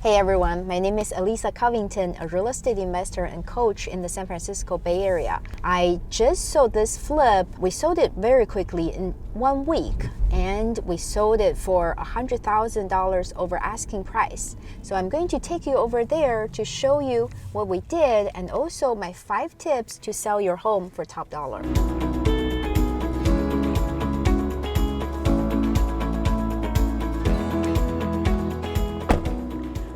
Hey everyone, my name is Elisa Covington, a real estate investor and coach in the San Francisco Bay Area. I just sold this flip. We sold it very quickly in 1 week, and we sold it for $100,000 over asking price. So I'm going to take you over there to show you what we did and also my 5 tips to sell your home for top dollar.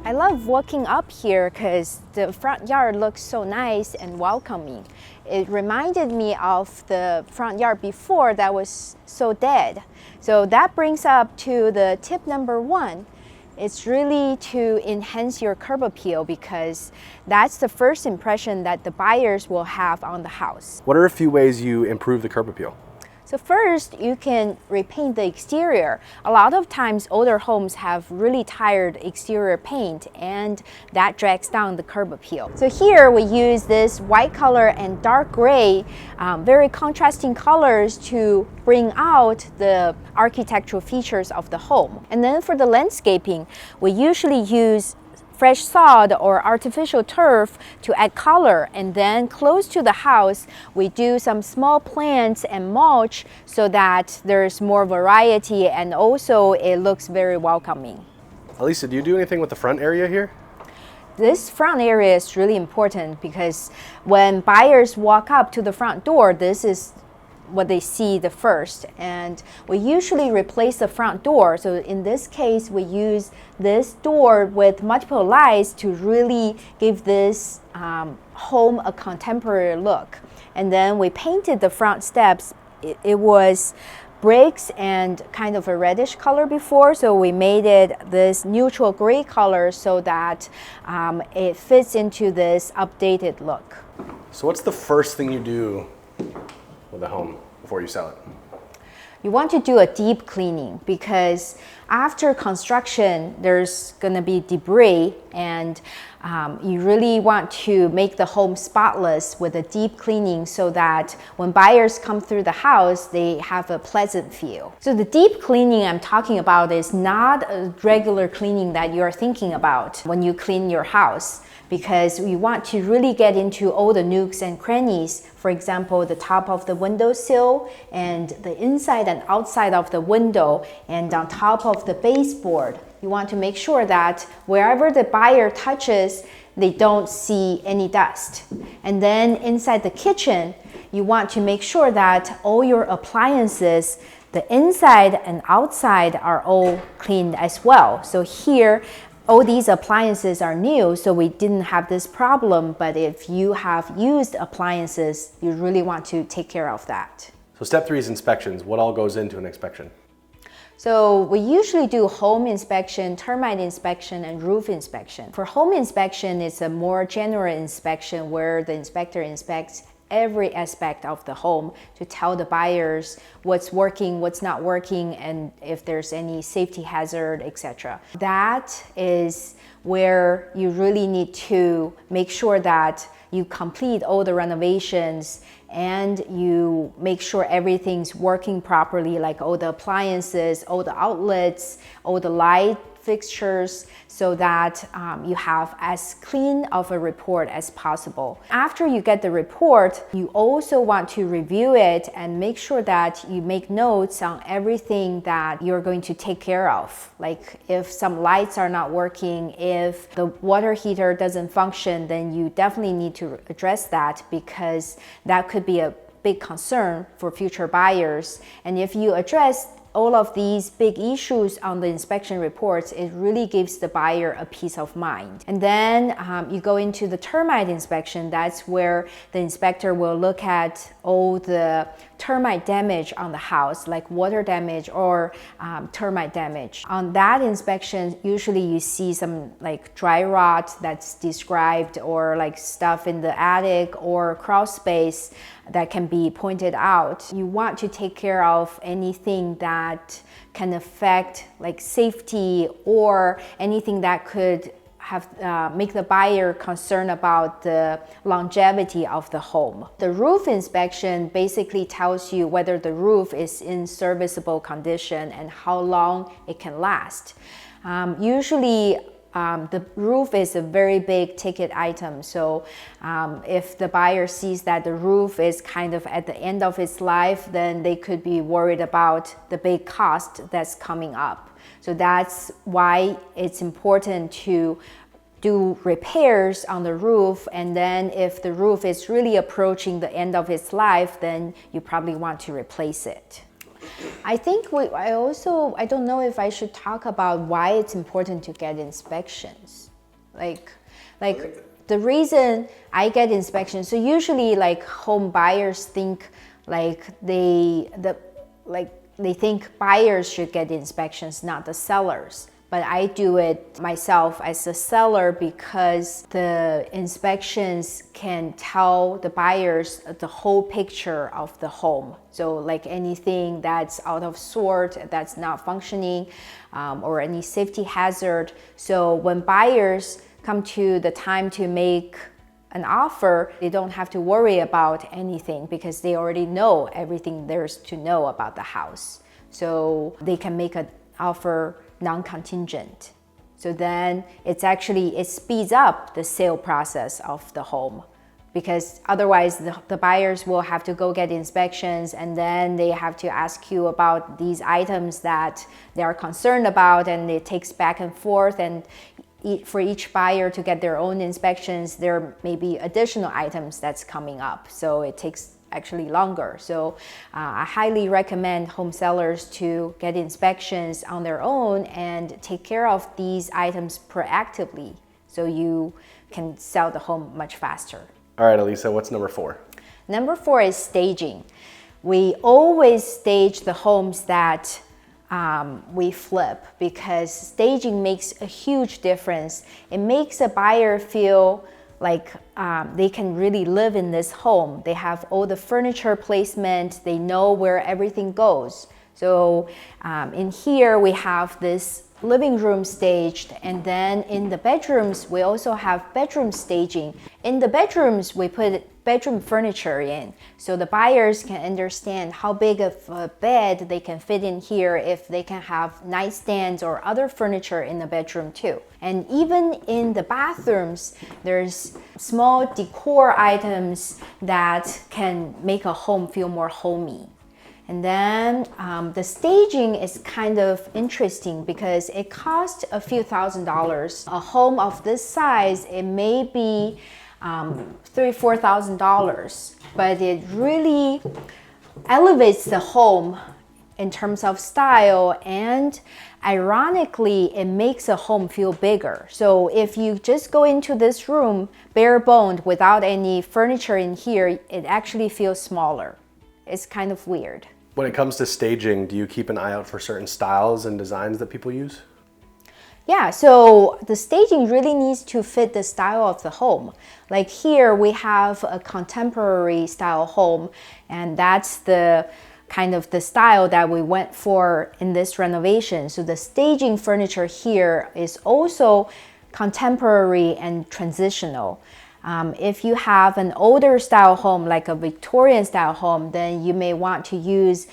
I love walking up here because the front yard looks so nice and welcoming. It reminded me of the front yard before that was so dead. So that brings up to the tip number 1. It's really to enhance your curb appeal because that's the first impression that the buyers will have on the house. What are a few ways you improve the curb appeal? So first, you can repaint the exterior. A lot of times, older homes have really tired exterior paint, and that drags down the curb appeal. So here, we use this white color and dark gray, very contrasting colors to bring out the architectural features of the home. And then for the landscaping, we usually use fresh sod or artificial turf to add color, and then close to the house we do some small plants and mulch so that there's more variety and also it looks very welcoming. Elisa, do you do anything with the front area here? This front area is really important because when buyers walk up to the front door, this is what they see the first, and we usually replace the front door. So in this case, we use this door with multiple lights to really give this home a contemporary look. And then we painted the front steps. It was bricks and kind of a reddish color before, so we made it this neutral gray color so that it fits into this updated look. So what's the first thing you do with a home before you sell it? You want to do a deep cleaning because after construction there's going to be debris, and you really want to make the home spotless with a deep cleaning so that when buyers come through the house they have a pleasant feel. So the deep cleaning I'm talking about is not a regular cleaning that you're thinking about when you clean your house, because we want to really get into all the nooks and crannies. For example, the top of the windowsill and the inside and outside of the window and on top of the baseboard. You want to make sure that wherever the buyer touches, they don't see any dust. And then inside the kitchen, you want to make sure that all your appliances, the inside and outside, are all cleaned as well. So here, all these appliances are new, so we didn't have this problem, but if you have used appliances, you really want to take care of that. So step 3 is inspections. What all goes into an inspection? So we usually do home inspection, termite inspection, and roof inspection. For home inspection, it's a more general inspection where the inspector inspects every aspect of the home to tell the buyers what's working, what's not working, and if there's any safety hazard, etc. That is where you really need to make sure that you complete all the renovations and you make sure everything's working properly, like all the appliances, all the outlets, all the light fixtures, so that you have as clean of a report as possible. After you get the report, you also want to review it and make sure that you make notes on everything that you're going to take care of. Like if some lights are not working, if the water heater doesn't function, then you definitely need to address that because that could be a big concern for future buyers. And if you address all of these big issues on the inspection reports, it really gives the buyer a peace of mind. And then you go into the termite inspection. That's where the inspector will look at all the termite damage on the house, like water damage or termite damage. On that inspection, usually you see some like dry rot that's described, or like stuff in the attic or crawl space that can be pointed out. You want to take care of anything that can affect like safety or anything that could have make the buyer concerned about the longevity of the home. The roof inspection basically tells you whether the roof is in serviceable condition and how long it can last. Usually the roof is a very big ticket item. So if the buyer sees that the roof is kind of at the end of its life, then they could be worried about the big cost that's coming up. So that's why it's important to do repairs on the roof, and then if the roof is really approaching the end of its life, then you probably want to replace it. I think I don't know if I should talk about why it's important to get inspections. Like the reason I get inspections, so usually like home buyers think they think buyers should get inspections, not the sellers. But I do it myself as a seller because the inspections can tell the buyers the whole picture of the home. So like anything that's out of sort, that's not functioning, or any safety hazard. So when buyers come to the time to make an offer, they don't have to worry about anything because they already know everything there's to know about the house. So they can make an offer non-contingent. So then it speeds up the sale process of the home, because otherwise the buyers will have to go get inspections, and then they have to ask you about these items that they are concerned about, and it takes back and forth, and for each buyer to get their own inspections, there may be additional items that's coming up. So it takes actually longer. So I highly recommend home sellers to get inspections on their own and take care of these items proactively so you can sell the home much faster. All right, Elisa, what's number 4? Number 4 is staging. We always stage the homes that we flip because staging makes a huge difference. It makes a buyer feel like they can really live in this home. They have all the furniture placement, they know where everything goes. So in here we have this living room staged, and then in the bedrooms we also have bedroom staging. In the bedrooms we put bedroom furniture in, so the buyers can understand how big of a bed they can fit in here, if they can have nightstands or other furniture in the bedroom too. And even in the bathrooms, there's small decor items that can make a home feel more homey. And then the staging is kind of interesting because it costs a few $1,000s. A home of this size, it may be $3,000–4,000, but it really elevates the home in terms of style, and ironically, it makes a home feel bigger. So if you just go into this room bare boned without any furniture in here, it actually feels smaller. It's kind of weird. When it comes to staging, do you keep an eye out for certain styles and designs that people use? Yeah, so the staging really needs to fit the style of the home. Like here we have a contemporary style home, and that's the kind of the style that we went for in this renovation. So the staging furniture here is also contemporary and transitional. If you have an older style home, like a Victorian style home, then you may want to use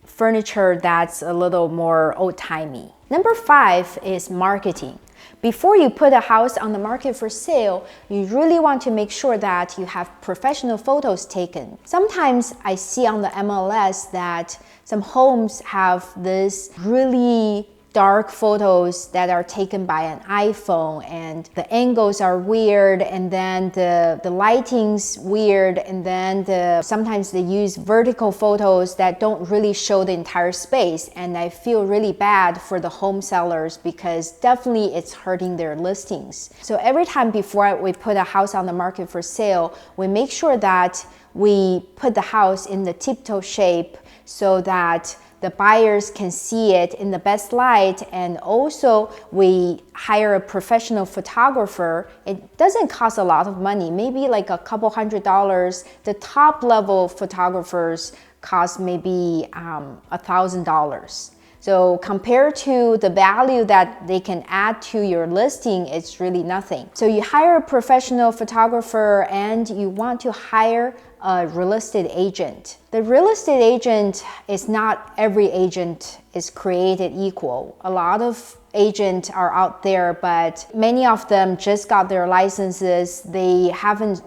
furniture that's a little more old-timey. Number 5 is marketing. Before you put a house on the market for sale, you really want to make sure that you have professional photos taken. Sometimes I see on the MLS that some homes have this really dark photos that are taken by an iPhone, and the angles are weird, and then the lighting's weird, and then sometimes they use vertical photos that don't really show the entire space, and I feel really bad for the home sellers because definitely it's hurting their listings. So every time before we put a house on the market for sale, we make sure that we put the house in the tiptoe shape so that the buyers can see it in the best light, and also we hire a professional photographer. It doesn't cost a lot of money, maybe like a couple $100s. The top level photographers cost maybe $1,000. So compared to the value that they can add to your listing, it's really nothing. So you hire a professional photographer and you want to hire a real estate agent. The real estate agent is not every agent is created equal. A lot of agents are out there, but many of them just got their licenses. They haven't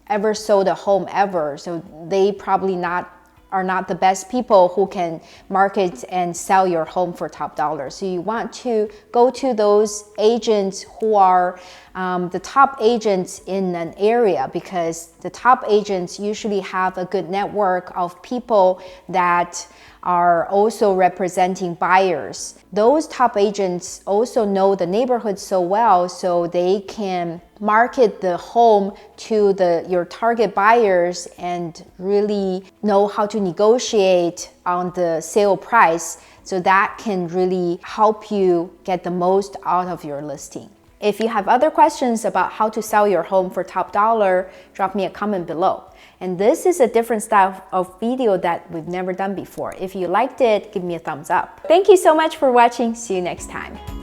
ever sold a home ever, so they probably are not the best people who can market and sell your home for top dollar. So you want to go to those agents who are the top agents in an area, because the top agents usually have a good network of people that are also representing buyers. Those top agents also know the neighborhood so well, so they can market the home to your target buyers and really know how to negotiate on the sale price. So that can really help you get the most out of your listing. If you have other questions about how to sell your home for top dollar, drop me a comment below. And this is a different style of video that we've never done before. If you liked it, give me a thumbs up. Thank you so much for watching. See you next time.